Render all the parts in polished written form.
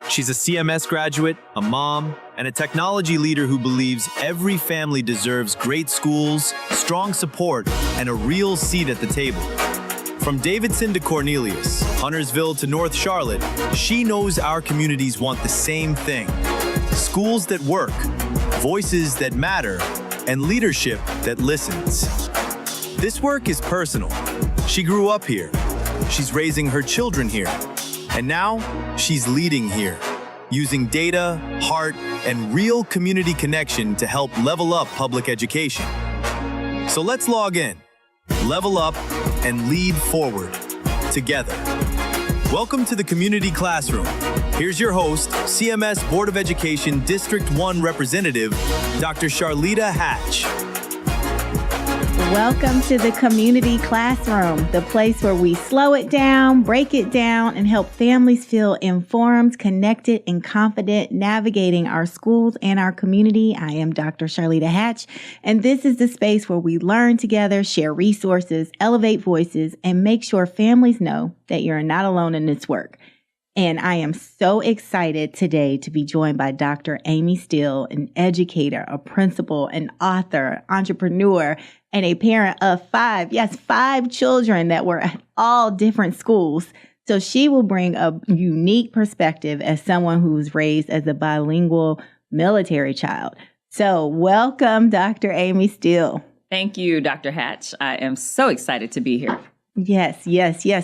She's a CMS graduate, a mom, and a technology leader who believes every family deserves great schools, strong support, and a real seat at the table. From Davidson to Cornelius, Huntersville to North Charlotte, she knows our communities want the same thing. Schools that work, voices that matter, and leadership that listens. This work is personal. She grew up here. She's raising her children here. And now, she's leading here, using data, heart, and real community connection to help level up public education. So let's log in, level up, and lead forward together. Welcome to the Community Classroom. Here's your host, CMS Board of Education District 1 Representative, Dr. Charlitta Hatch. Welcome to the Community Classroom, the place where we slow it down, break it down, and help families feel informed, connected, and confident navigating our schools and our community. I am Dr. Charlitta Hatch, and this is the space where we learn together, share resources, elevate voices, and make sure families know that you're not alone in this work. And I am so excited today to be joined by Dr. Aimy Steele, an educator, a principal, an author, entrepreneur, and a parent of five children that were at all different schools. So she will bring a unique perspective as someone who was raised as a bilingual military child. So welcome, Dr. Aimy Steele. Thank you, Dr. Hatch. I am so excited to be here. Yes.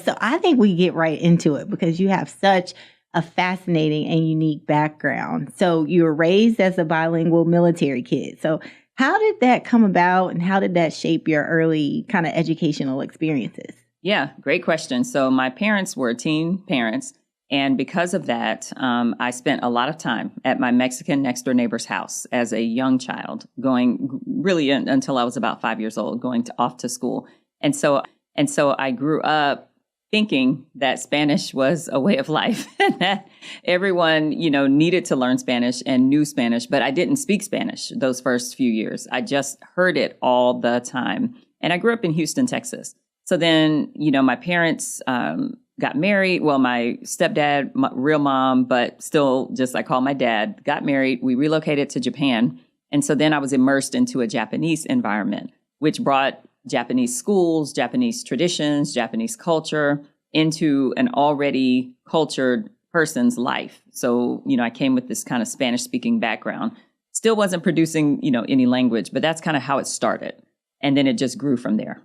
So I think we get right into it because you have such a fascinating and unique background. So you were raised as a bilingual military kid. So how did that come about and how did that shape your early kind of educational experiences? Yeah, great question. So my parents were teen parents. And because of that, I spent a lot of time at my Mexican next door neighbor's house as a young child, going really until I was about 5 years old, going off to school. And so I grew up thinking that Spanish was a way of life and that everyone, needed to learn Spanish and knew Spanish, but I didn't speak Spanish those first few years. I just heard it all the time. And I grew up in Houston, Texas. So then, my parents got married. Well, my stepdad, my real mom, but still just I call my dad, got married. We relocated to Japan. And so then I was immersed into a Japanese environment, which brought Japanese schools, Japanese traditions, Japanese culture into an already cultured person's life. So, I came with this kind of Spanish speaking background, still wasn't producing, any language, but that's kind of how it started. And then it just grew from there.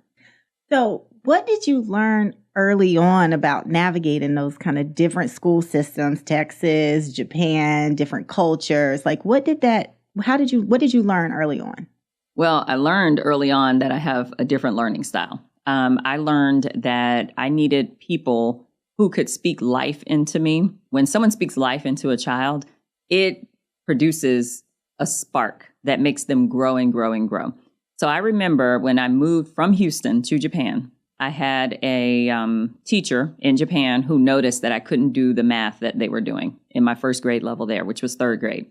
So what did you learn early on about navigating those kind of different school systems, Texas, Japan, different cultures? Like what did you learn early on? Well, I learned early on that I have a different learning style. I learned that I needed people who could speak life into me. When someone speaks life into a child, it produces a spark that makes them grow and grow and grow. So I remember when I moved from Houston to Japan, I had a teacher in Japan who noticed that I couldn't do the math that they were doing in my first grade level there, which was third grade.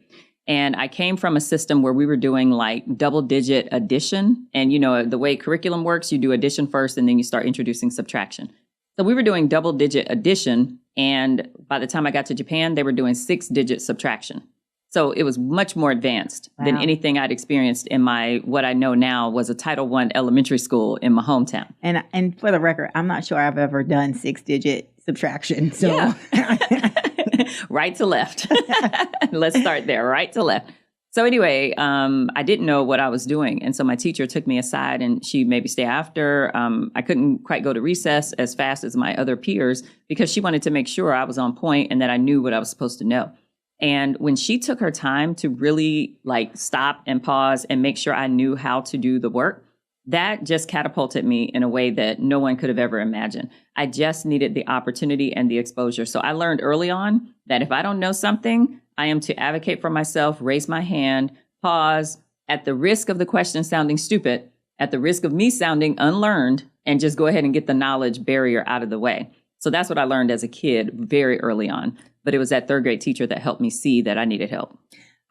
And I came from a system where we were doing like double-digit addition. And, the way curriculum works, you do addition first, and then you start introducing subtraction. So we were doing double-digit addition. And by the time I got to Japan, they were doing 6-digit subtraction. So it was much more advanced than anything I'd experienced in what I know now was a Title I elementary school in my hometown. And for the record, I'm not sure I've ever done 6-digit subtraction. So yeah. Right to left. Let's start there, right to left. So anyway, I didn't know what I was doing. And so my teacher took me aside and she made me stay after. I couldn't quite go to recess as fast as my other peers because she wanted to make sure I was on point and that I knew what I was supposed to know. And when she took her time to really stop and pause and make sure I knew how to do the work, that just catapulted me in a way that no one could have ever imagined. I just needed the opportunity and the exposure. So I learned early on that if I don't know something, I am to advocate for myself, raise my hand, pause, at the risk of the question sounding stupid, at the risk of me sounding unlearned, and just go ahead and get the knowledge barrier out of the way. So that's what I learned as a kid very early on. But it was that third grade teacher that helped me see that I needed help.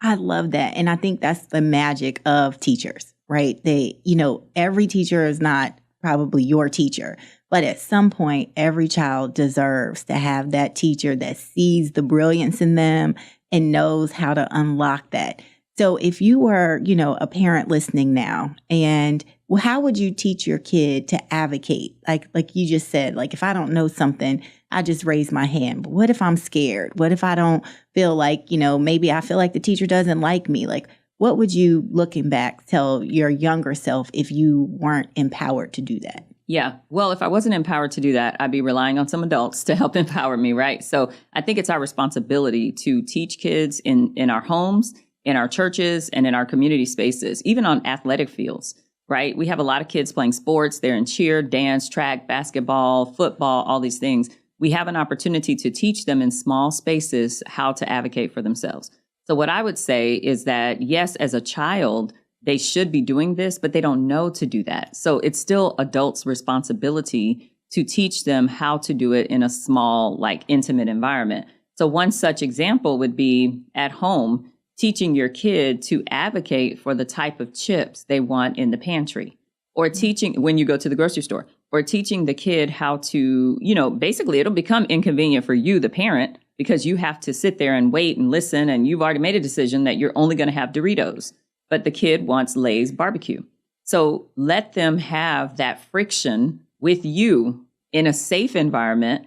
I love that. And I think that's the magic of teachers, right? Every teacher is not probably your teacher. But at some point, every child deserves to have that teacher that sees the brilliance in them and knows how to unlock that. So if you were, a parent listening now, and how would you teach your kid to advocate? Like you just said, like if I don't know something, I just raise my hand. But what if I'm scared? What if I don't feel like, maybe I feel like the teacher doesn't like me? Like, what would you, looking back, tell your younger self if you weren't empowered to do that? Yeah. Well, if I wasn't empowered to do that, I'd be relying on some adults to help empower me, right? So I think it's our responsibility to teach kids in our homes, in our churches, and in our community spaces, even on athletic fields, right? We have a lot of kids playing sports. They're in cheer, dance, track, basketball, football, all these things. We have an opportunity to teach them in small spaces how to advocate for themselves. So what I would say is that, yes, as a child, they should be doing this, but they don't know to do that. So it's still adults' responsibility to teach them how to do it in a small, intimate environment. So one such example would be at home, teaching your kid to advocate for the type of chips they want in the pantry, or teaching when you go to the grocery store, or teaching the kid how to, basically it'll become inconvenient for you, the parent, because you have to sit there and wait and listen, and you've already made a decision that you're only going to have Doritos, but the kid wants Lay's barbecue. So let them have that friction with you in a safe environment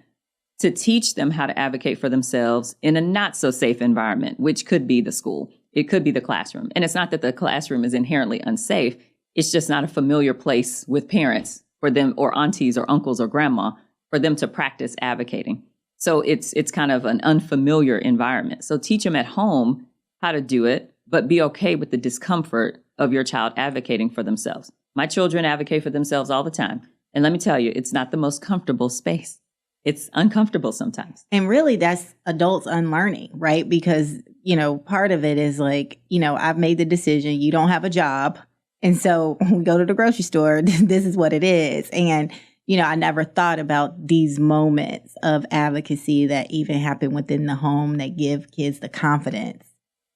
to teach them how to advocate for themselves in a not so safe environment, which could be the school. It could be the classroom. And it's not that the classroom is inherently unsafe. It's just not a familiar place with parents for them, or aunties or uncles or grandma, for them to practice advocating. So it's kind of an unfamiliar environment. So teach them at home how to do it, but be okay with the discomfort of your child advocating for themselves. My children advocate for themselves all the time. And let me tell you, it's not the most comfortable space. It's uncomfortable sometimes. And really, that's adults unlearning, right? Because, part of it is I've made the decision, you don't have a job. And so when we go to the grocery store, this is what it is. And I never thought about these moments of advocacy that even happen within the home that give kids the confidence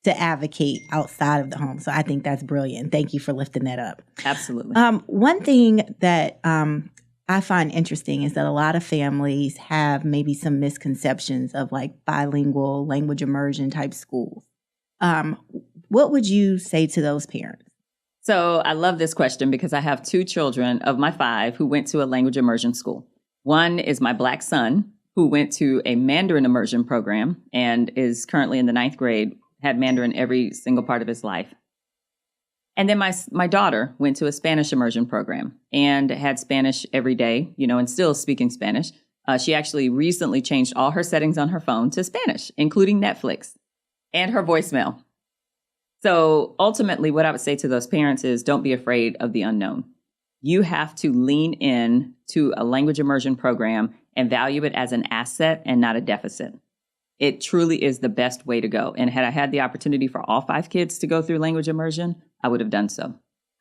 to advocate outside of the home. So I think that's brilliant. Thank you for lifting that up. Absolutely. One thing that I find interesting is that a lot of families have maybe some misconceptions of bilingual language immersion type schools. What would you say to those parents? So I love this question because I have 2 children of my 5 who went to a language immersion school. One is my Black son, who went to a Mandarin immersion program and is currently in the 9th grade, had Mandarin every single part of his life. And then my daughter went to a Spanish immersion program and had Spanish every day, and still speaking Spanish. She actually recently changed all her settings on her phone to Spanish, including Netflix and her voicemail. So ultimately, what I would say to those parents is don't be afraid of the unknown. You have to lean in to a language immersion program and value it as an asset and not a deficit. It truly is the best way to go. And had I had the opportunity for all 5 kids to go through language immersion, I would have done so.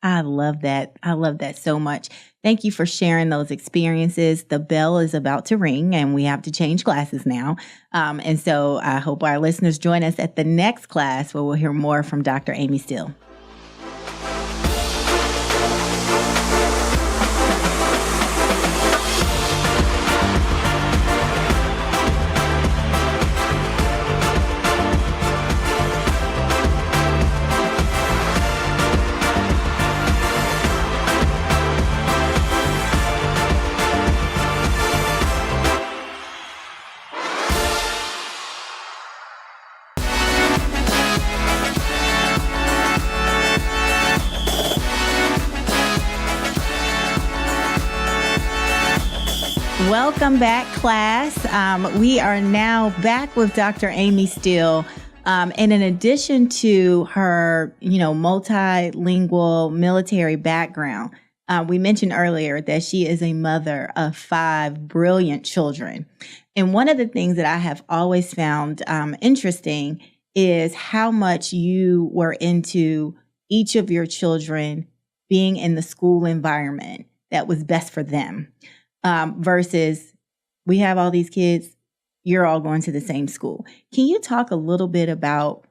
I love that. I love that so much. Thank you for sharing those experiences. The bell is about to ring and we have to change classes now. And so I hope our listeners join us at the next class where we'll hear more from Dr. Aimy Steele. Welcome back, class. We are now back with Dr. Aimy Steele. And in addition to her, multilingual military background, we mentioned earlier that she is a mother of 5 brilliant children. And one of the things that I have always found interesting is how much you were into each of your children being in the school environment that was best for them. Versus we have all these kids, you're all going to the same school. Can you talk a little bit about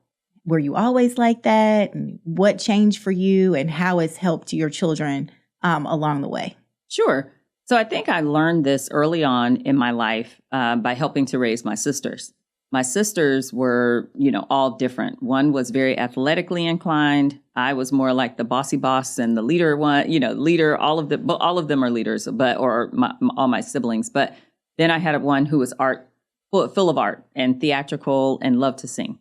were you always like that and what changed for you and how it's helped your children along the way? Sure. So I think I learned this early on in my life by helping to raise my sisters. My sisters were, all different. One was very athletically inclined. I was more like the bossy boss and the leader one, leader. All of them are leaders, all my siblings. But then I had one who was full of art and theatrical and loved to sing.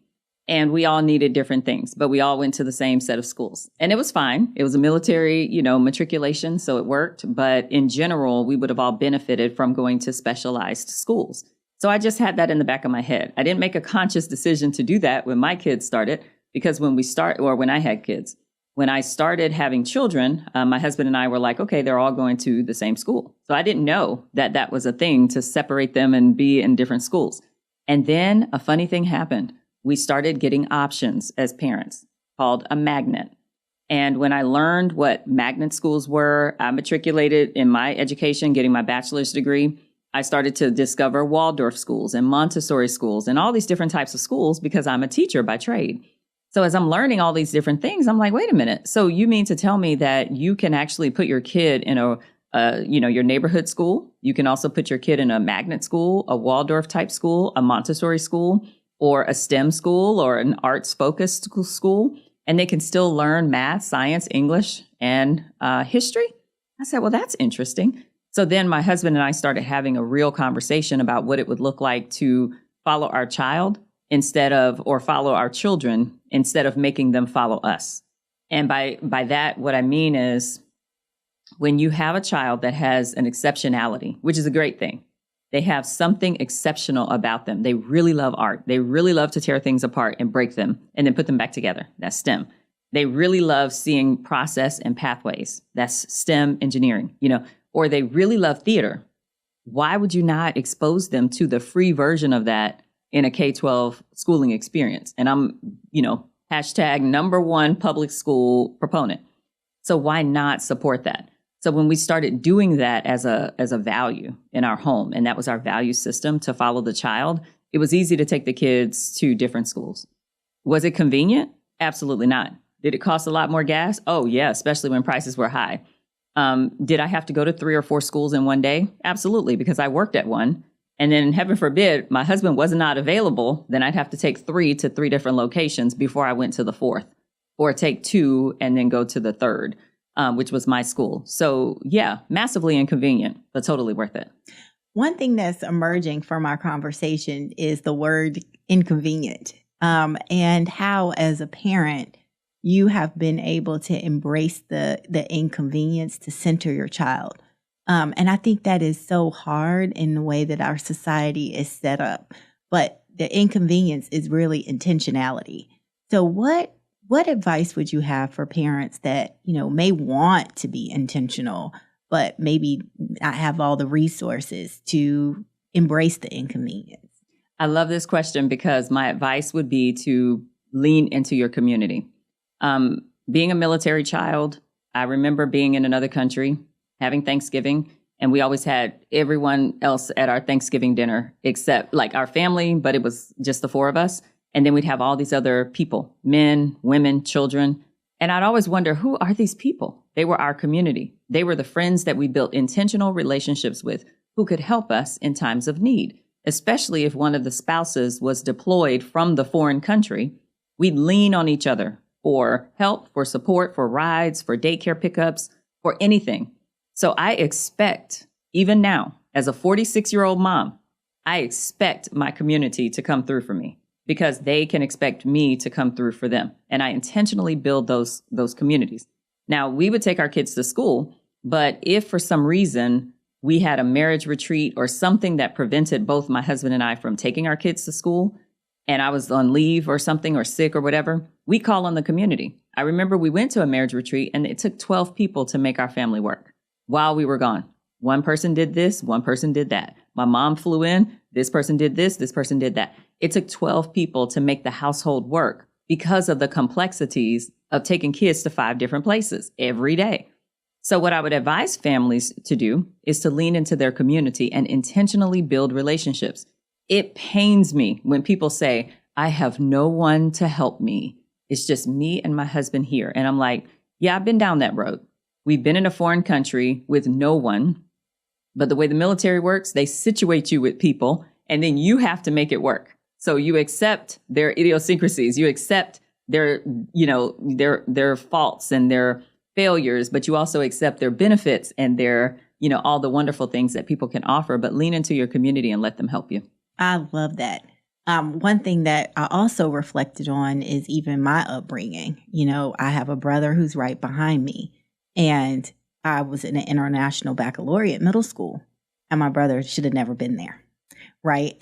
And we all needed different things, but we all went to the same set of schools. And it was fine. It was a military, matriculation, so it worked. But in general, we would have all benefited from going to specialized schools. So I just had that in the back of my head. I didn't make a conscious decision to do that when my kids started, because when I had kids, when I started having children, my husband and I were like, okay, they're all going to the same school. So I didn't know that that was a thing to separate them and be in different schools. And then a funny thing happened. We started getting options as parents called a magnet. And when I learned what magnet schools were, I matriculated in my education, getting my bachelor's degree. I started to discover Waldorf schools and Montessori schools and all these different types of schools because I'm a teacher by trade. So as I'm learning all these different things, I'm like, wait a minute. So you mean to tell me that you can actually put your kid in your neighborhood school? You can also put your kid in a magnet school, a Waldorf type school, a Montessori school, or a STEM school or an arts-focused school, and they can still learn math, science, English, and history? I said, well, that's interesting. So then my husband and I started having a real conversation about what it would look like to follow our child follow our children instead of making them follow us. And by that, what I mean is when you have a child that has an exceptionality, which is a great thing, they have something exceptional about them. They really love art. They really love to tear things apart and break them and then put them back together. That's STEM. They really love seeing process and pathways. That's STEM engineering, or they really love theater. Why would you not expose them to the free version of that in a K-12 schooling experience? And I'm, hashtag #1 public school proponent. So why not support that? So when we started doing that as a value in our home, and that was our value system to follow the child, it was easy to take the kids to different schools. Was it convenient? Absolutely not. Did it cost a lot more gas? Oh yeah, especially when prices were high. Did I have to go to 3 or 4 schools in one day? Absolutely, because I worked at one. And then heaven forbid, my husband was not available, then I'd have to take 3 to 3 different locations before I went to the 4th, or take 2 and then go to the 3rd. Which was my school. So yeah, massively inconvenient, but totally worth it. One thing that's emerging from our conversation is the word inconvenient, and how as a parent, you have been able to embrace the inconvenience to center your child. And I think that is so hard in the way that our society is set up. But the inconvenience is really intentionality. So what advice would you have for parents that, may want to be intentional, but maybe not have all the resources to embrace the inconvenience? I love this question because my advice would be to lean into your community. Being a military child, I remember being in another country, having Thanksgiving, and we always had everyone else at our Thanksgiving dinner except like our family, but it was just the 4 of us. And then we'd have all these other people, men, women, children. And I'd always wonder, who are these people? They were our community. They were the friends that we built intentional relationships with who could help us in times of need, especially if one of the spouses was deployed from the foreign country. We'd lean on each other for help, for support, for rides, for daycare pickups, for anything. So I expect, even now, as a 46-year-old mom, I expect my community to come through for me, because they can expect me to come through for them. And I intentionally build those communities. Now, we would take our kids to school, but if for some reason we had a marriage retreat or something that prevented both my husband and I from taking our kids to school, and I was on leave or something or sick or whatever, we call on the community. I remember we went to a marriage retreat and it took 12 people to make our family work while we were gone. One person did this, one person did that. My mom flew in, this person did this person did that. It took 12 people to make the household work because of the complexities of taking kids to 5 different places every day. So what I would advise families to do is to lean into their community and intentionally build relationships. It pains me when people say, I have no one to help me. It's just me and my husband here. And I'm like, yeah, I've been down that road. We've been in a foreign country with no one, but the way the military works, they situate you with people, and then you have to make it work. So you accept their idiosyncrasies, you accept their, their faults and their failures, but you also accept their benefits and their, all the wonderful things that people can offer, but lean into your community and let them help you. I love that. One thing that I also reflected on is even my upbringing. I have a brother who's right behind me, and I was in an international baccalaureate middle school, and my brother should have never been there. Right.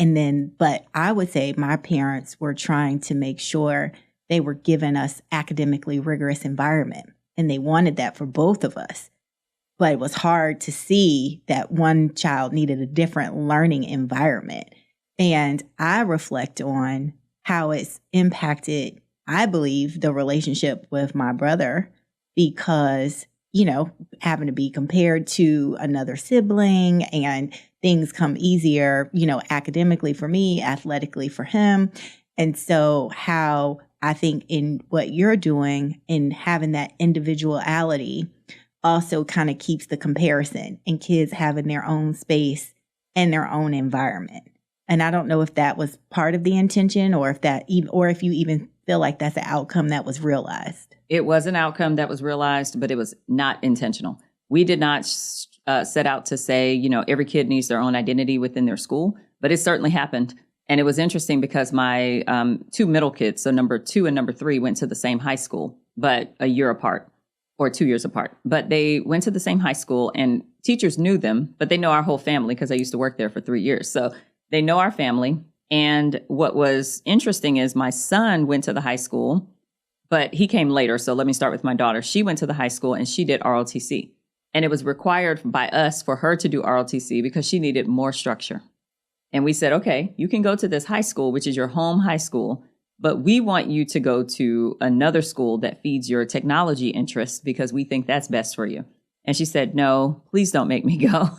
But I would say my parents were trying to make sure they were giving us academically rigorous environment, and they wanted that for both of us. But it was hard to see that one child needed a different learning environment. And I reflect on how it's impacted, I believe, the relationship with my brother because, having to be compared to another sibling and things come easier, academically for me, athletically for him. And so how I think in what you're doing in having that individuality also kind of keeps the comparison and kids having their own space and their own environment. And I don't know if that was part of the intention or if you even feel like that's an outcome that was realized. It was an outcome that was realized, but it was not intentional. We did not set out to say, every kid needs their own identity within their school, but it certainly happened. And it was interesting because my two middle kids, so number 2 and number 3, went to the same high school, but a year apart or 2 years apart. But they went to the same high school and teachers knew them, but they know our whole family because I used to work there for 3 years. So they know our family. And what was interesting is my son went to the high school, but he came later. So let me start with my daughter. She went to the high school and she did ROTC. And it was required by us for her to do ROTC because she needed more structure. And we said, okay, you can go to this high school, which is your home high school, but we want you to go to another school that feeds your technology interests because we think that's best for you. And she said, no, please don't make me go.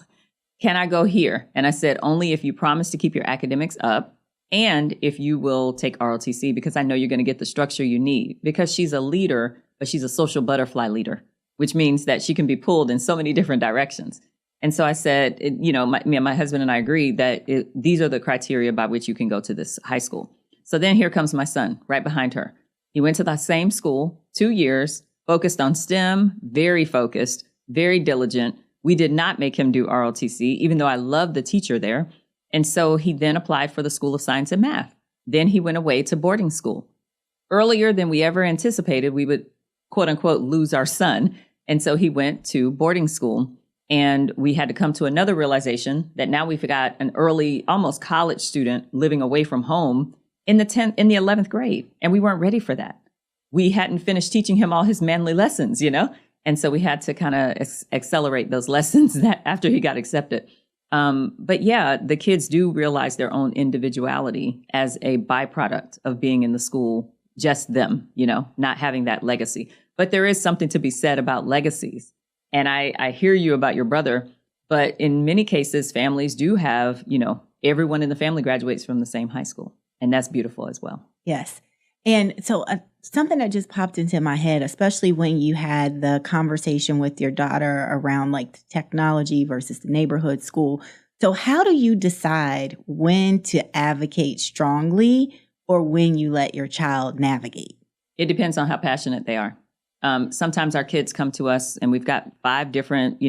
Can I go here? And I said, only if you promise to keep your academics up and if you will take ROTC, because I know you're going to get the structure you need, because she's a leader, but she's a social butterfly leader, which means that she can be pulled in so many different directions. And so I said, my husband and I agreed that these are the criteria by which you can go to this high school. So then here comes my son right behind her. He went to the same school, 2 years, focused on STEM, very focused, very diligent. We did not make him do ROTC, even though I loved the teacher there. And so he then applied for the School of Science and Math. Then he went away to boarding school. Earlier than we ever anticipated, we would, quote unquote, lose our son. And so he went to boarding school. And we had to come to another realization that now we've got an early, almost college student living away from home in the 11th grade. And we weren't ready for that. We hadn't finished teaching him all his manly lessons, And so we had to kind of accelerate those lessons that after he got accepted. But yeah, the kids do realize their own individuality as a byproduct of being in the school, just them, not having that legacy. But there is something to be said about legacies. And I hear you about your brother, but in many cases, families do have, everyone in the family graduates from the same high school. And that's beautiful as well. Yes. And so something that just popped into my head, especially when you had the conversation with your daughter around like the technology versus the neighborhood school. So how do you decide when to advocate strongly or when you let your child navigate? It depends on how passionate they are. Sometimes our kids come to us and we've got 5 different,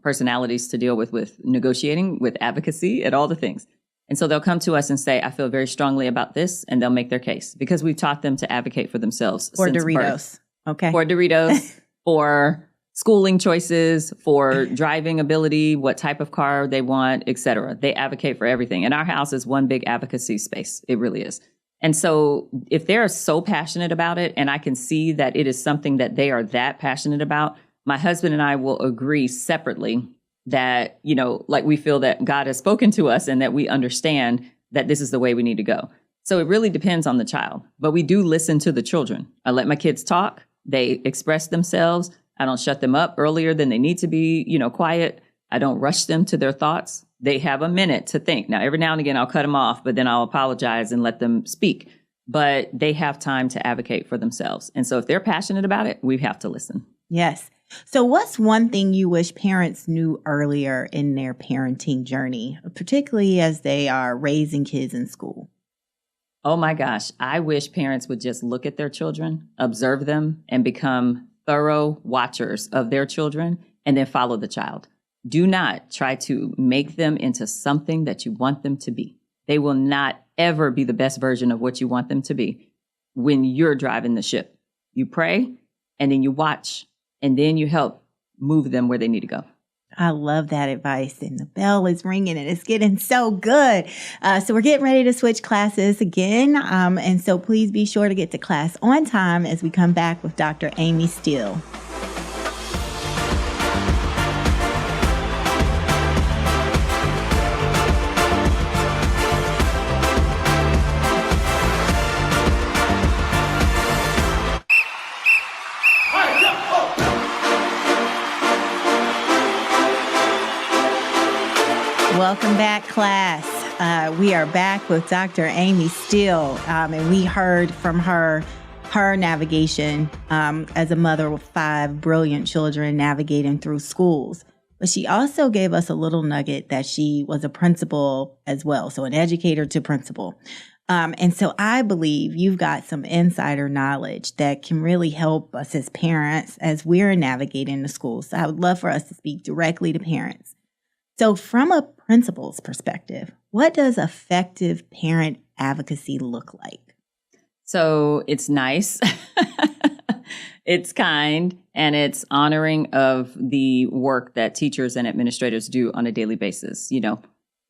personalities to deal with negotiating, with advocacy, and all the things. And so they'll come to us and say, I feel very strongly about this, and they'll make their case because we've taught them to advocate for themselves. For since Doritos. Birth. Okay. For Doritos, for schooling choices, for driving ability, what type of car they want, et cetera. They advocate for everything. And our house is one big advocacy space. It really is. And so if they're so passionate about it, and I can see that it is something that they are that passionate about, my husband and I will agree separately that, like we feel that God has spoken to us and that we understand that this is the way we need to go. So it really depends on the child, but we do listen to the children. I let my kids talk. They express themselves. I don't shut them up earlier than they need to be, quiet. I don't rush them to their thoughts. They have a minute to think. Now, every now and again, I'll cut them off, but then I'll apologize and let them speak. But they have time to advocate for themselves. And so if they're passionate about it, we have to listen. Yes. So what's one thing you wish parents knew earlier in their parenting journey, particularly as they are raising kids in school? Oh my gosh, I wish parents would just look at their children, observe them, and become thorough watchers of their children, and then follow the child. Do not try to make them into something that you want them to be. They will not ever be the best version of what you want them to be when you're driving the ship. You pray, and then you watch, and then you help move them where they need to go. I love that advice. And the bell is ringing and it's getting so good. So we're getting ready to switch classes again. And so please be sure to get to class on time as we come back with Dr. Aimy Steele. Welcome back, class. We are back with Dr. Aimy Steele, and we heard from her navigation as a mother with 5 brilliant children navigating through schools. But she also gave us a little nugget that she was a principal as well, so an educator to principal. And so I believe you've got some insider knowledge that can really help us as parents as we're navigating the schools. So I would love for us to speak directly to parents. So from a principal's perspective, what does effective parent advocacy look like? So it's nice, it's kind, and it's honoring of the work that teachers and administrators do on a daily basis,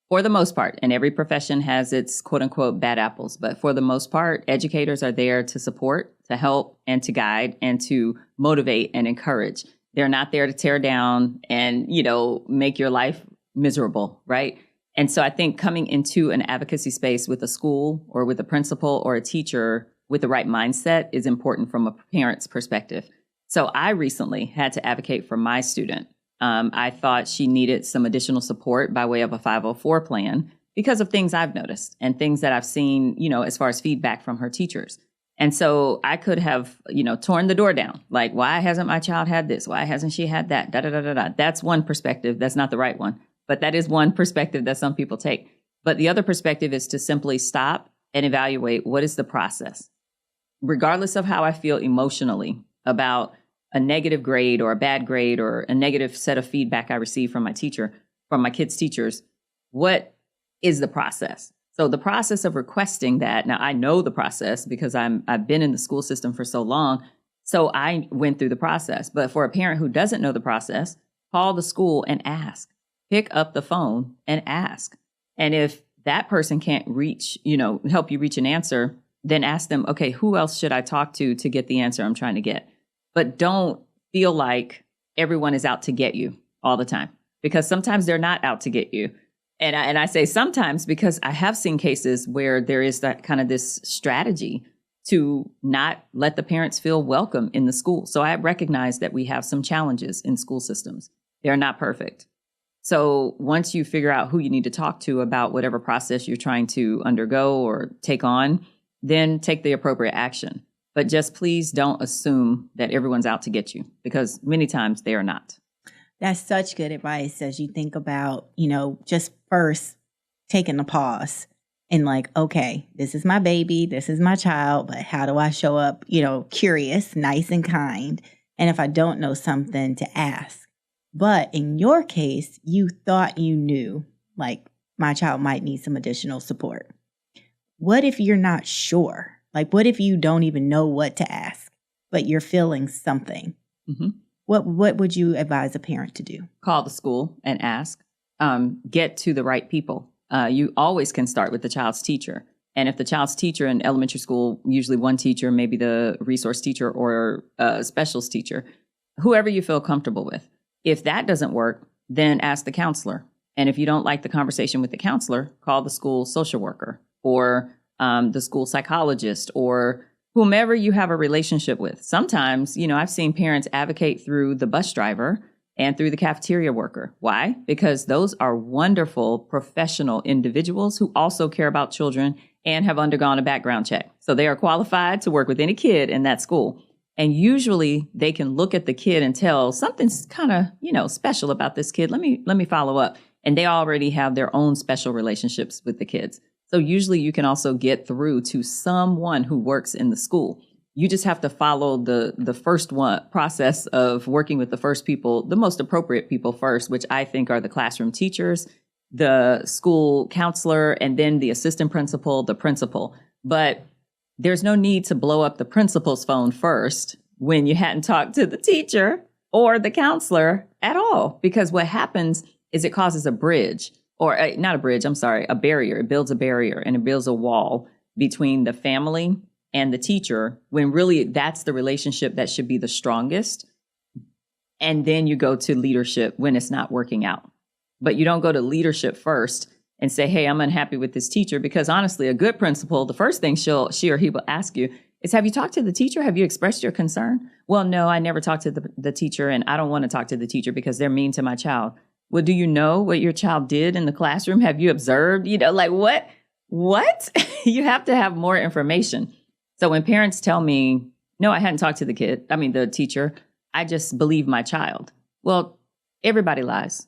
for the most part. And every profession has its quote unquote bad apples. But for the most part, educators are there to support, to help, and to guide, and to motivate and encourage. They're not there to tear down and, make your life miserable, right? And so I think coming into an advocacy space with a school or with a principal or a teacher with the right mindset is important from a parent's perspective. So I recently had to advocate for my student. I thought she needed some additional support by way of a 504 plan because of things I've noticed and things that I've seen, as far as feedback from her teachers. And so I could have, torn the door down. Like, why hasn't my child had this? Why hasn't she had that? Da, da, da, da, da. That's one perspective. That's not the right one. But that is one perspective that some people take. But the other perspective is to simply stop and evaluate what is the process. Regardless of how I feel emotionally about a negative grade or a bad grade or a negative set of feedback I receive from my teacher, from my kids' teachers, what is the process? So the process of requesting that, now I know the process because I've been in the school system for so long. So I went through the process. But for a parent who doesn't know the process, call the school and ask. Pick up the phone and ask. And if that person can't reach, help you reach an answer, then ask them, okay, who else should I talk to get the answer I'm trying to get? But don't feel like everyone is out to get you all the time, because sometimes they're not out to get you. And I say sometimes because I have seen cases where there is that kind of this strategy to not let the parents feel welcome in the school. So I recognize that we have some challenges in school systems. They're not perfect. So once you figure out who you need to talk to about whatever process you're trying to undergo or take on, then take the appropriate action. But just please don't assume that everyone's out to get you, because many times they are not. That's such good advice as you think about, just first taking a pause and like, okay, this is my baby, this is my child, but how do I show up, curious, nice and kind? And if I don't know something, to ask. But in your case, you thought you knew, like, my child might need some additional support. What if you're not sure? Like, what if you don't even know what to ask, but you're feeling something? Mm-hmm. What would you advise a parent to do? Call the school and ask. Get to the right people. You always can start with the child's teacher. And if the child's teacher in elementary school, usually one teacher, maybe the resource teacher or a specials teacher, whoever you feel comfortable with. If that doesn't work, then ask the counselor. And if you don't like the conversation with the counselor, call the school social worker or the school psychologist or whomever you have a relationship with. Sometimes, I've seen parents advocate through the bus driver and through the cafeteria worker. Why? Because those are wonderful professional individuals who also care about children and have undergone a background check. So they are qualified to work with any kid in that school. And usually they can look at the kid and tell something's kind of, special about this kid. Let me follow up. And they already have their own special relationships with the kids. So usually you can also get through to someone who works in the school. You just have to follow the first one process of working with the first people, the most appropriate people first, which I think are the classroom teachers, the school counselor, and then the assistant principal, the principal. But there's no need to blow up the principal's phone first when you hadn't talked to the teacher or the counselor at all, because what happens is it causes a bridge, or not a bridge, I'm sorry, a barrier. It builds a barrier and it builds a wall between the family and the teacher, when really that's the relationship that should be the strongest. And then you go to leadership when it's not working out. But you don't go to leadership first and say, hey, I'm unhappy with this teacher, because honestly, a good principal, the first thing she or he will ask you is, have you talked to the teacher? Have you expressed your concern? Well, no, I never talked to the teacher, and I don't want to talk to the teacher because they're mean to my child. Well, do you know what your child did in the classroom? Have you observed? Like what? You have to have more information. So when parents tell me, no, I hadn't talked to the teacher, I just believe my child. Well, everybody lies.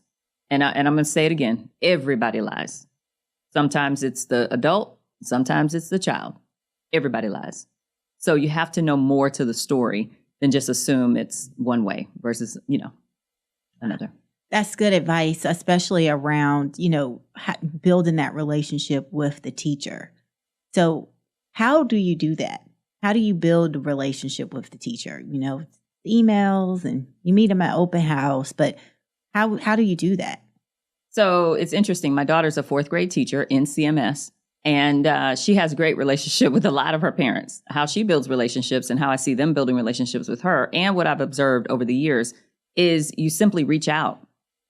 And I'm going to say it again. Everybody lies. Sometimes it's the adult. Sometimes it's the child. Everybody lies. So you have to know more to the story than just assume it's one way versus, another. That's good advice, especially around, building that relationship with the teacher. So how do you do that? How do you build a relationship with the teacher? Emails, and you meet them at open house, but how do you do that? So it's interesting. My daughter's a 4th grade teacher in CMS, and she has a great relationship with a lot of her parents. How she builds relationships and how I see them building relationships with her, and what I've observed over the years, is you simply reach out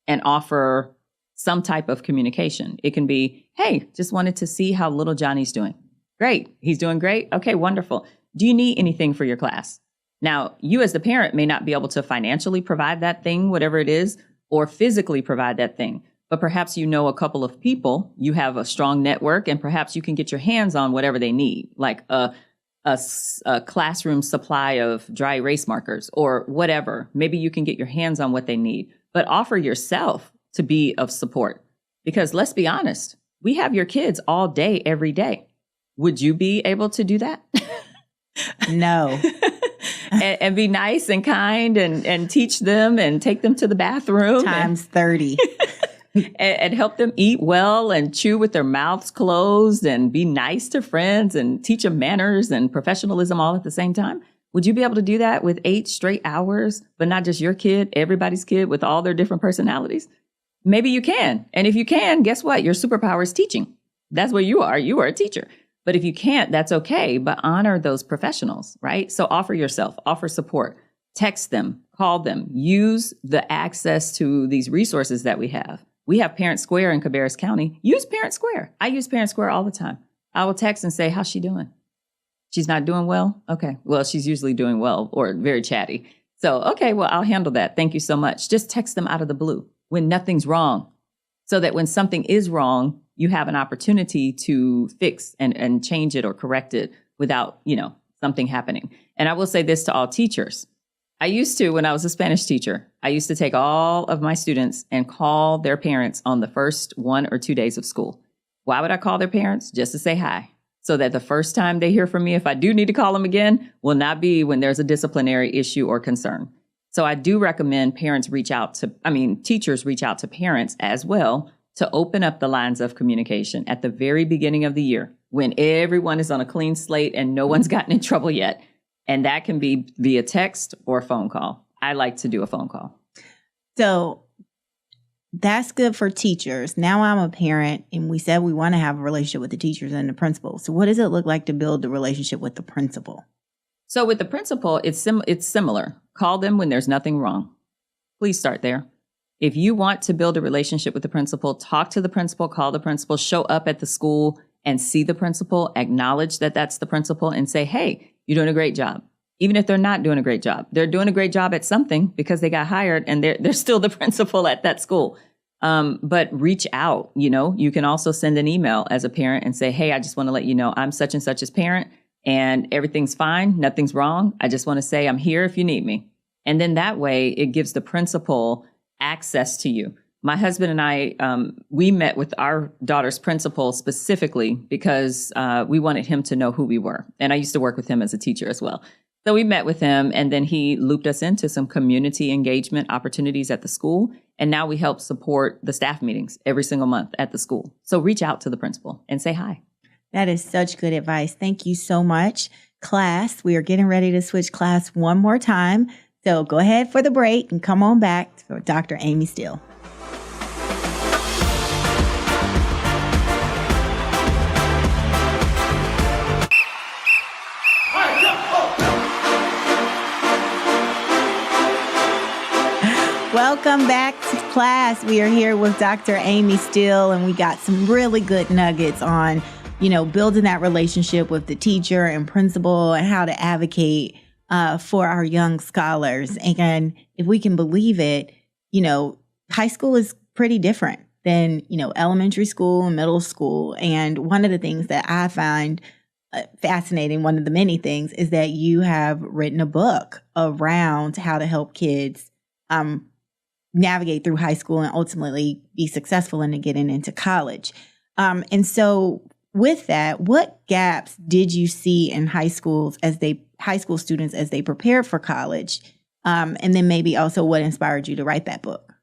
and offer some type of communication. It can be, hey, just wanted to see how little Johnny's doing. Great. He's doing great. Okay, wonderful. Do you need anything for your class? Now, you as the parent may not be able to financially provide that thing, whatever it is, or physically provide that thing. But perhaps you know a couple of people, you have a strong network, and perhaps you can get your hands on whatever they need, like a classroom supply of dry erase markers or whatever. Maybe you can get your hands on what they need, but offer yourself to be of support. Because let's be honest, we have your kids all day, every day. Would you be able to do that? No. and be nice and kind and teach them and take them to the bathroom. Times 30. And help them eat well and chew with their mouths closed and be nice to friends and teach them manners and professionalism all at the same time. Would you be able to do that with 8 straight hours, but not just your kid, everybody's kid with all their different personalities? Maybe you can. And if you can, guess what? Your superpower is teaching. That's what you are. You are a teacher. But if you can't, that's okay. But honor those professionals, right? So offer yourself, offer support, text them, call them, use the access to these resources that we have. We have Parent Square in Cabarrus County. Use Parent Square. I use Parent Square all the time. I will text and say, how's she doing? She's not doing well? Okay. Well, she's usually doing well or very chatty. So, okay, well, I'll handle that. Thank you so much. Just text them out of the blue when nothing's wrong, so that when something is wrong, you have an opportunity to fix and change it or correct it without, something happening. And I will say this to all teachers. I used to, when I was a Spanish teacher, I used to take all of my students and call their parents on the first 1 or 2 days of school. Why would I call their parents? Just to say hi. So that the first time they hear from me, if I do need to call them again, will not be when there's a disciplinary issue or concern. So I do recommend teachers reach out to parents as well, to open up the lines of communication at the very beginning of the year, when everyone is on a clean slate and no one's gotten in trouble yet. And that can be via text or phone call. I like to do a phone call. So that's good for teachers. Now I'm a parent, and we said we want to have a relationship with the teachers and the principal. So what does it look like to build the relationship with the principal? So with the principal, it's similar. Call them when there's nothing wrong. Please start there. If you want to build a relationship with the principal, talk to the principal, call the principal, show up at the school and see the principal, acknowledge that that's the principal, and say, hey, you're doing a great job. Even if they're not doing a great job, they're doing a great job at something because they got hired and they're still the principal at that school. But reach out. You can also send an email as a parent and say, hey, I just want to let you know I'm such and such as parent. and everything's fine, nothing's wrong. I just want to say I'm here if you need me. And then that way it gives the principal access to you. My husband and I, we met with our daughter's principal specifically because we wanted him to know who we were. And I used to work with him as a teacher as well. So we met with him, and then he looped us into some community engagement opportunities at the school. And now we help support the staff meetings every single month at the school. So reach out to the principal and say hi. That is such good advice. Thank you so much. Class, we are getting ready to switch class one more time. So go ahead for the break and come on back for Dr. Aimy Steele. Welcome back to class. We are here with Dr. Aimy Steele, and we got some really good nuggets on, building that relationship with the teacher and principal and how to advocate for our young scholars. And if we can believe it, high school is pretty different than, elementary school and middle school. And one of the things that I find fascinating, one of the many things, is that you have written a book around how to help kids navigate through high school and ultimately be successful in getting into college. And so with that, what gaps did you see in high school students as they prepared for college? And then maybe also what inspired you to write that book?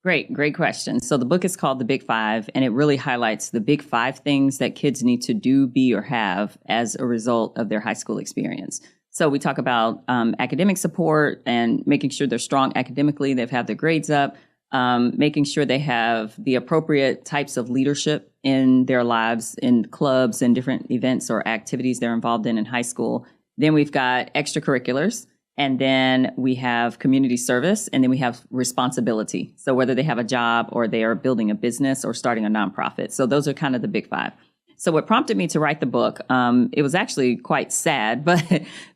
Great question. So the book is called The Big Five, and it really highlights the big 5 things that kids need to do, be, or have as a result of their high school experience. So we talk about academic support and making sure they're strong academically, they've had their grades up, making sure they have the appropriate types of leadership in their lives, in clubs and different events or activities they're involved in high school. Then we've got extracurriculars, and then we have community service, and then we have responsibility. So whether they have a job or they are building a business or starting a nonprofit. So those are kind of the big 5. So what prompted me to write the book, it was actually quite sad, but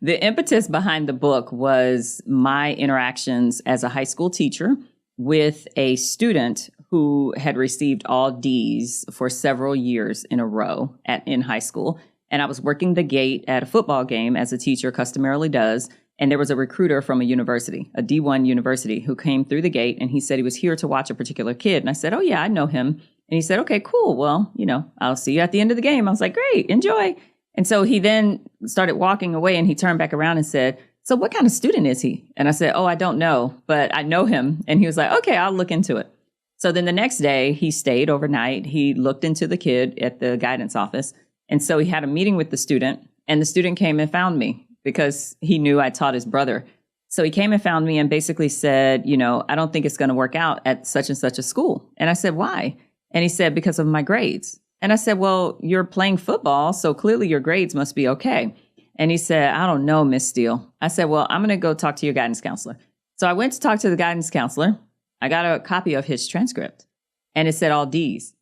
the impetus behind the book was my interactions as a high school teacher with a student who had received all D's for several years in a row in high school. And I was working the gate at a football game, as a teacher customarily does. And there was a recruiter from a university, a D1 university, who came through the gate, and he said he was here to watch a particular kid. And I said, oh, yeah, I know him. And he said, okay, cool. Well, I'll see you at the end of the game. I was like, great, enjoy. And so he then started walking away, and he turned back around and said, so what kind of student is he? And I said, oh, I don't know, but I know him. And he was like, okay, I'll look into it. So then the next day he stayed overnight. He looked into the kid at the guidance office. And so he had a meeting with the student, and the student came and found me because he knew I taught his brother. So he came and found me and basically said, I don't think it's going to work out at such and such a school. And I said, why? And he said, because of my grades. And I said, well, you're playing football, so clearly your grades must be okay. And he said, I don't know, Miss Steele. I said, well, I'm going to go talk to your guidance counselor. So I went to talk to the guidance counselor. I got a copy of his transcript, and it said all D's.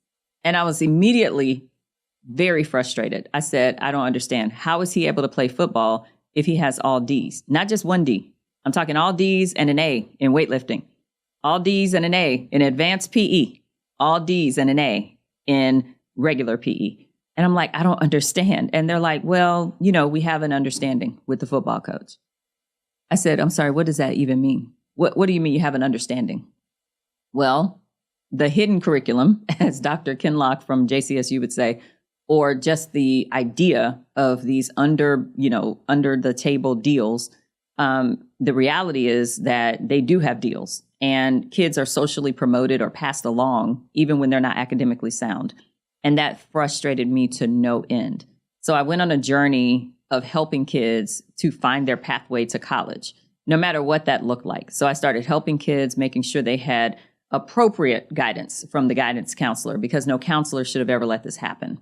And I was immediately very frustrated. I said, I don't understand. How is he able to play football if he has all D's? Not just one D. I'm talking all D's and an A in weightlifting, all D's and an A in advanced PE, all D's and an A in regular PE. And I'm like, I don't understand. And they're like, well, we have an understanding with the football coach. I said, I'm sorry, what does that even mean? What do you mean you have an understanding? Well, the hidden curriculum, as Dr. Kinlock from JCSU would say, or just the idea of these under the table deals. The reality is that they do have deals, and kids are socially promoted or passed along even when they're not academically sound. And that frustrated me to no end. So I went on a journey of helping kids to find their pathway to college, no matter what that looked like. So I started helping kids, making sure they had appropriate guidance from the guidance counselor, because no counselor should have ever let this happen.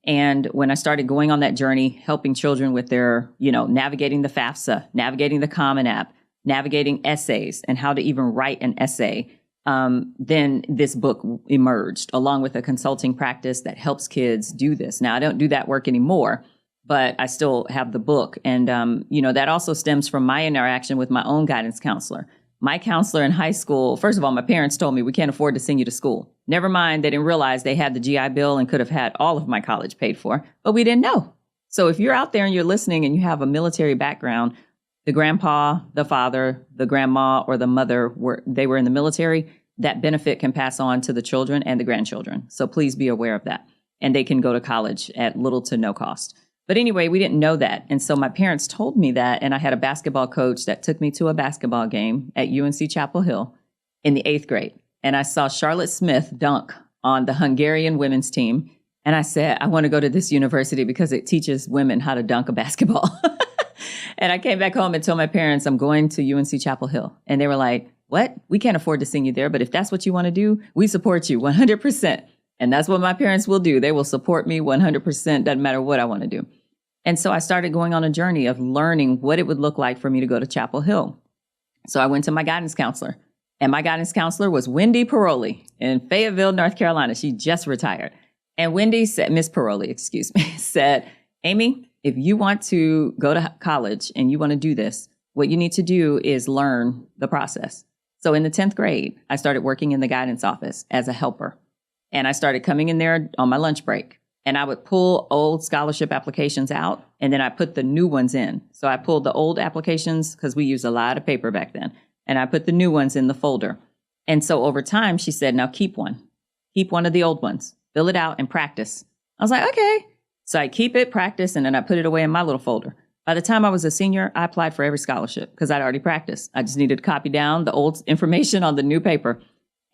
And when I started going on that journey, helping children with their, navigating the FAFSA, navigating the Common App, navigating essays, and how to even write an essay, then this book emerged, along with a consulting practice that helps kids do this. Now, I don't do that work anymore, but I still have the book. And, that also stems from my interaction with my own guidance counselor. My counselor in high school, first of all, my parents told me we can't afford to send you to school. Never mind, they didn't realize they had the GI Bill and could have had all of my college paid for, but we didn't know. So if you're out there and you're listening and you have a military background, the grandpa, the father, the grandma, or the mother, they were in the military, that benefit can pass on to the children and the grandchildren. So please be aware of that. And they can go to college at little to no cost. But anyway, we didn't know that. And so my parents told me that, and I had a basketball coach that took me to a basketball game at UNC Chapel Hill in the 8th grade. And I saw Charlotte Smith dunk on the Hungarian women's team. And I said, I want to go to this university because it teaches women how to dunk a basketball. And I came back home and told my parents, I'm going to UNC Chapel Hill. And they were like, what? We can't afford to send you there. But if that's what you want to do, we support you 100%. And that's what my parents will do. They will support me 100%. Doesn't matter what I want to do. And so I started going on a journey of learning what it would look like for me to go to Chapel Hill. So I went to my guidance counselor. And my guidance counselor was Wendy Paroli in Fayetteville, North Carolina. She just retired. And Wendy said, Miss Paroli, excuse me, said, Amy, if you want to go to college and you want to do this, what you need to do is learn the process. So in the 10th grade, I started working in the guidance office as a helper. And I started coming in there on my lunch break. And I would pull old scholarship applications out, and then I put the new ones in. So I pulled the old applications because we used a lot of paper back then. And I put the new ones in the folder. And so over time, she said, now keep one of the old ones, fill it out and practice. I was like, okay. So I keep it, practice, and then I put it away in my little folder. By the time I was a senior, I applied for every scholarship because I'd already practiced. I just needed to copy down the old information on the new paper.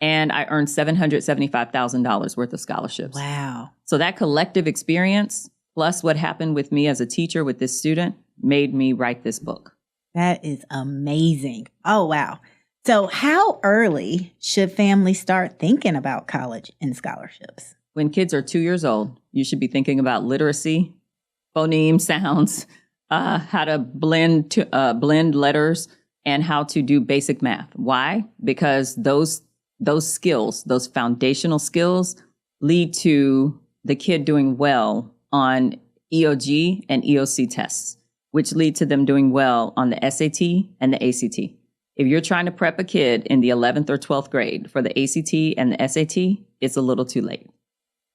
And I earned $775,000 worth of scholarships. Wow. So that collective experience, plus what happened with me as a teacher with this student, made me write this book. That is amazing. Oh, wow. So how early should families start thinking about college and scholarships? When kids are 2 years old, you should be thinking about literacy, phoneme sounds, how to blend letters, and how to do basic math. Why? Because those skills, those foundational skills, lead to the kid doing well on EOG and EOC tests, which lead to them doing well on the SAT and the ACT. If you're trying to prep a kid in the 11th or 12th grade for the ACT and the SAT, it's a little too late.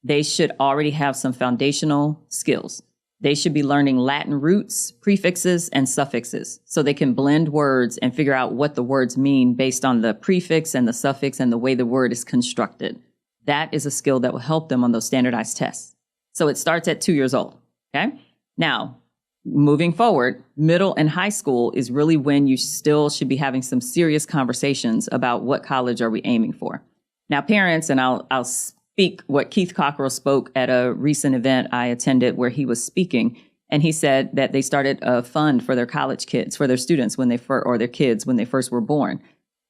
They should already have some foundational skills. They should be learning Latin roots, prefixes, and suffixes so they can blend words and figure out what the words mean based on the prefix and the suffix and the way the word is constructed. That is a skill that will help them on those standardized tests. So it starts at 2 years old. Okay. Now, moving forward, middle and high school is really when you still should be having some serious conversations about what college are we aiming for. Now, parents, and I'll speak what Keith Cockrell spoke at a recent event I attended where he was speaking. And he said that they started a fund for their college kids, for their students or their kids when they first were born.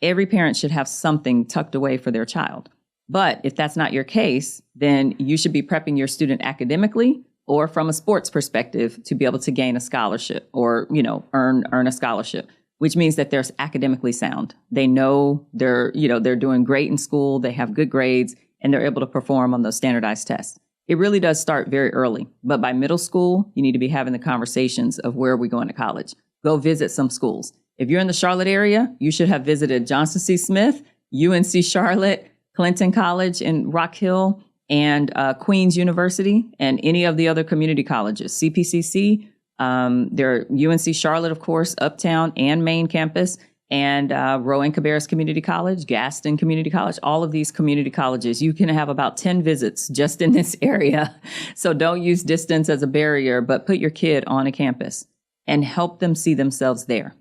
Every parent should have something tucked away for their child. But if that's not your case, then you should be prepping your student academically or from a sports perspective to be able to gain a scholarship or, earn a scholarship, which means that they're academically sound. They know they're doing great in school, they have good grades, and they're able to perform on those standardized tests. It really does start very early. But by middle school, you need to be having the conversations of where are we going to college. Go visit some schools. If you're in the Charlotte area, you should have visited Johnson C. Smith, UNC Charlotte, Clinton College in Rock Hill, and Queens University, and any of the other community colleges, CPCC, there are UNC Charlotte, of course, Uptown and Main campus, and Rowan Cabarrus Community College, Gaston Community College, all of these community colleges. You can have about 10 visits just in this area. So don't use distance as a barrier, but put your kid on a campus and help them see themselves there.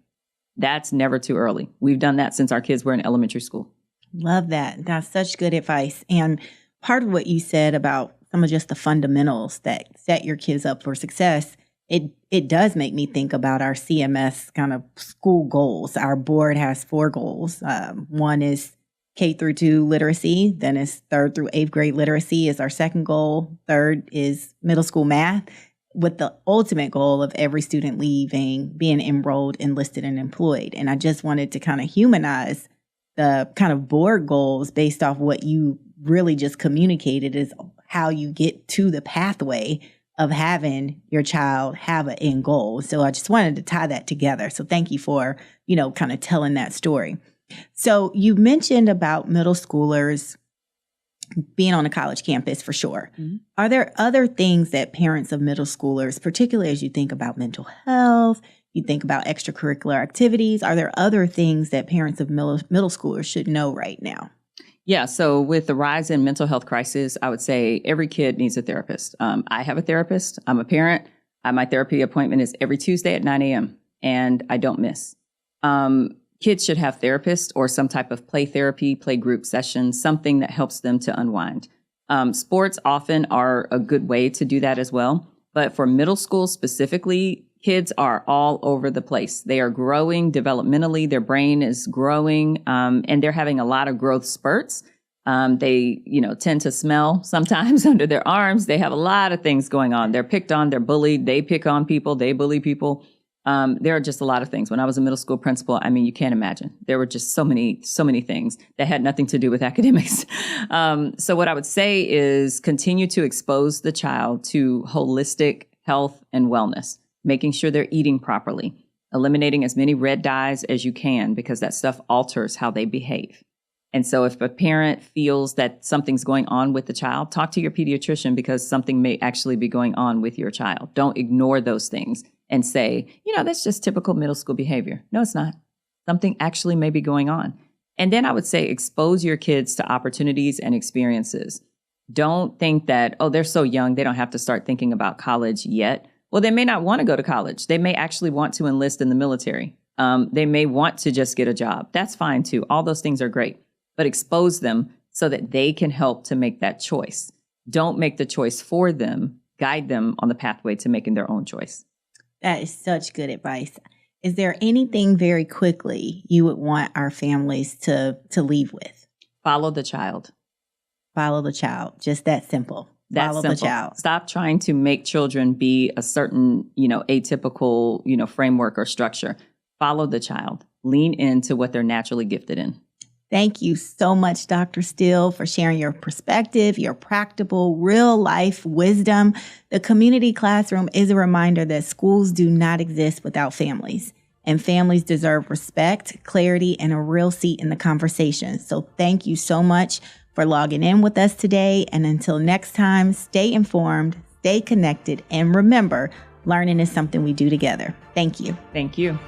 That's never too early. We've done that since our kids were in elementary school. Love that. That's such good advice. And part of what you said about some of just the fundamentals that set your kids up for success, it does make me think about our CMS kind of school goals. Our board has 4 goals. One is K through 2 literacy. Then is 3rd through 8th grade literacy is our second goal. 3rd is middle school math, with the ultimate goal of every student leaving, being enrolled, enlisted, and employed. And I just wanted to kind of humanize the kind of board goals based off what you really just communicated is how you get to the pathway of having your child have an end goal. So I just wanted to tie that together. So thank you for, kind of telling that story. So you mentioned about middle schoolers being on a college campus for sure. Are there other things that parents of middle schoolers, particularly as you think about mental health, you think about extracurricular activities, are there other things that parents of middle schoolers should know right now? Yeah, so with the rise in mental health crisis, I would say every kid needs a therapist. I have a therapist. I'm a parent. My therapy appointment is every Tuesday at 9 a.m. and I don't miss. Kids should have therapists or some type of play therapy, play group sessions, something that helps them to unwind. Sports often are a good way to do that as well. But for middle school specifically, kids are all over the place. They are growing developmentally. Their brain is growing, and they're having a lot of growth spurts. They, tend to smell sometimes under their arms. They have a lot of things going on. They're picked on. They're bullied. They pick on people. They bully people. There are just a lot of things. When I was a middle school principal, you can't imagine. There were just so many things that had nothing to do with academics. So what I would say is continue to expose the child to holistic health and wellness, making sure they're eating properly, eliminating as many red dyes as you can, because that stuff alters how they behave. And so if a parent feels that something's going on with the child, talk to your pediatrician, because something may actually be going on with your child. Don't ignore those things and say, that's just typical middle school behavior. No, it's not. Something actually may be going on. And then I would say expose your kids to opportunities and experiences. Don't think that, they're so young, they don't have to start thinking about college yet. Well, they may not want to go to college. They may actually want to enlist in the military. They may want to just get a job. That's fine too. All those things are great. But expose them so that they can help to make that choice. Don't make the choice for them. Guide them on the pathway to making their own choice. That is such good advice. Is there anything very quickly you would want our families to leave with? Follow the child. Follow the child. Just that simple. Follow the child. Stop trying to make children be a certain, atypical, framework or structure. Follow the child. Lean into what they're naturally gifted in. Thank you so much, Dr. Steele, for sharing your perspective, your practical, real-life wisdom. The community classroom is a reminder that schools do not exist without families, and families deserve respect, clarity, and a real seat in the conversation. So thank you so much for logging in with us today. And until next time, stay informed, stay connected, and remember, learning is something we do together. Thank you. Thank you.